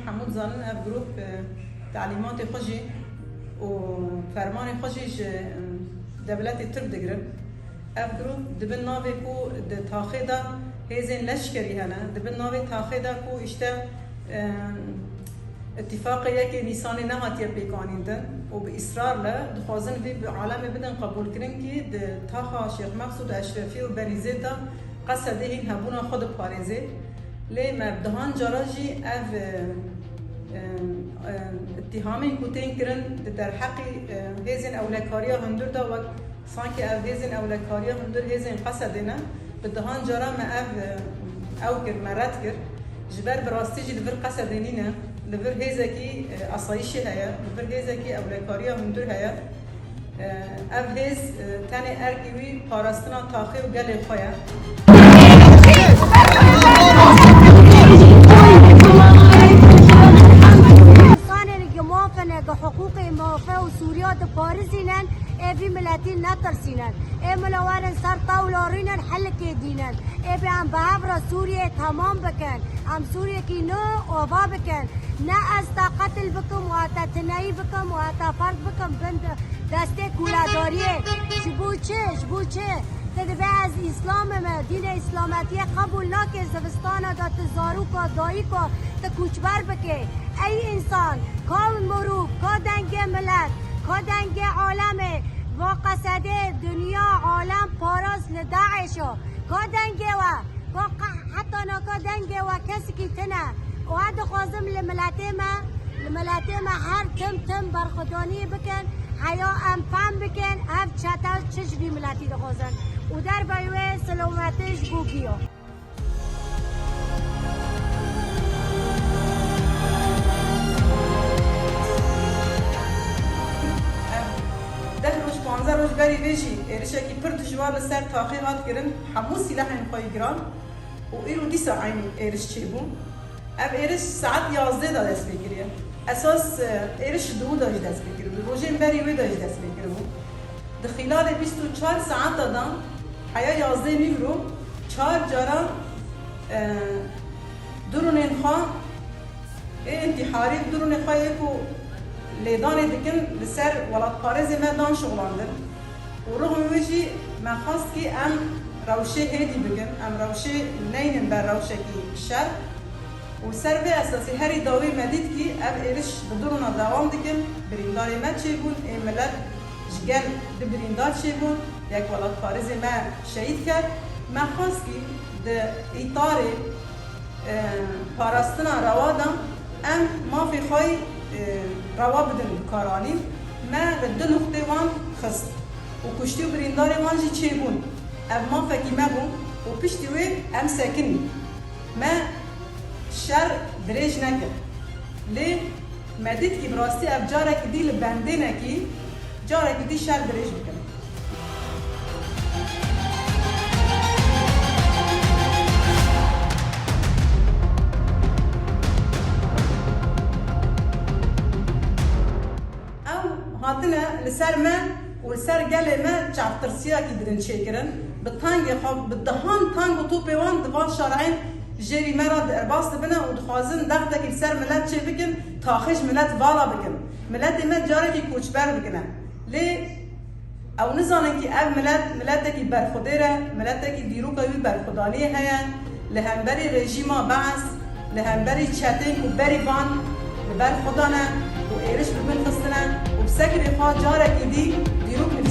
حمود زانن اف جروب تعلیمات خوشی و فرمان خوشیش دولت ترک دگرن اف جروب دبن ناوی کو تاخه دا هیزن لشکری هنه دبن ناوی تاخه دا کو اشته اتفاقیه که نیسانی نهاتیه پیکانیندن و به اصرار له دخوازن وی به عالم بدن قبول کرن که تاخا شیخ مقصود اشرفی و بنیزه دا قصده این هبونا خود پارزه لی مبدهان جراجی اف اتهامی کتین کرن در حقی هیزن اولکاریا هندور دا وقت سانکه اف هیزن اولکاریا هندور هیزن قصده نه بدهان جرا ما اف او کر مرد کر جبر براستی جی لبر قصده نینه لبر هیزه کی اصایشی هیا لبر هیزه کی اولکاریا هندور هیا اف هیز تانی ارکیوی پاراستنا تاخی و گل خواه حقوق موافق و سوريات بارزينن ابي ملاتين نترسينن ای ملوان سر طاولارينن حل كيدينن ابي عم بعبر سوريا تمام بكن عم سوريا كي نو اوبا بكن نا استا قتل بكم واتا تناي بكم واتا فرد بكم بند دسته كولاداريه شبو چه تدبه از اسلام ما دین اسلامتی قبول نکه زوستانا دا تزارو کا دایی کا تکوچبر بکه ای انسان کام مروف کا دنگ ملت کا دنگ عالمه و قصده دنیا عالم پاراس لداعشو کا دنگ و حتی نکا دنگ و کسی که تنه و هد خوازم لملت ما هر تم برخدانی بکن حیا ام فهم بکن اف چطور چجوری ملتی دخوازن و در بایوه سلامتش بوگیو ده روز 15 روز بری بیشی ایرشه کی پر دشوار لسر تحقیقات کردن همون سلاح نخواهی گران و ایرو دیسا عین ایرش چی بون اب ایرش ساعت 11 دا دست بگیریه اساس ایرش دو داشت دست بگیره روزین بری وی داشت دست بگیره بود در خلال 24 ساعت دادن حیا 11 نیورو 4 جارا درون خواه انتحاری درون خواه یکو لیدان دکن لسر ولاد پارز مدان شغلاندن و رغم ویجی من خواست که ام روشه هیدی بگن ام روشه نینن بر روشه کی شر و سر به اساسی هری داوی مدید که اب ایرش بدرون دوام دکن بریندار مد چه بون ای ملت جگل ده بریندار چه بون یک ولاد پارز ما شهید کرد من خواست که ده ایطار پاراستنا روادم ام ما فی خواهی روا بدن بکارانی ما ده نقطه وان خست و کشتی و بریندار وان جی چه بون اب ما فکیمه بون و پشتی وی ام سکنی ما شر دريج نكر ليه مديت كي براستي اب جارك دي لبندنا كي جارك دي شر دريج بكن او هاتنا لسر ما ولسر قال ما تشعفترسيا كي درن شيكرن بالطانج خب بالدهان طانج وطوبي وان دفاع شرعين جری مرا در باست بنا و دخوازن دقت که سر ملت چه بکن تاخش ملت والا بکن ملت ما جاره که کوچبر بکنه لی او نزانن که او ملت که برخودره ملت که دیرو که برخودانی هیان لهمبری رژیما بعث لهمبری چتین و بری وان لبر خودانه و ایرش ببین خستنه و بسکر خواه جاره که دیرو که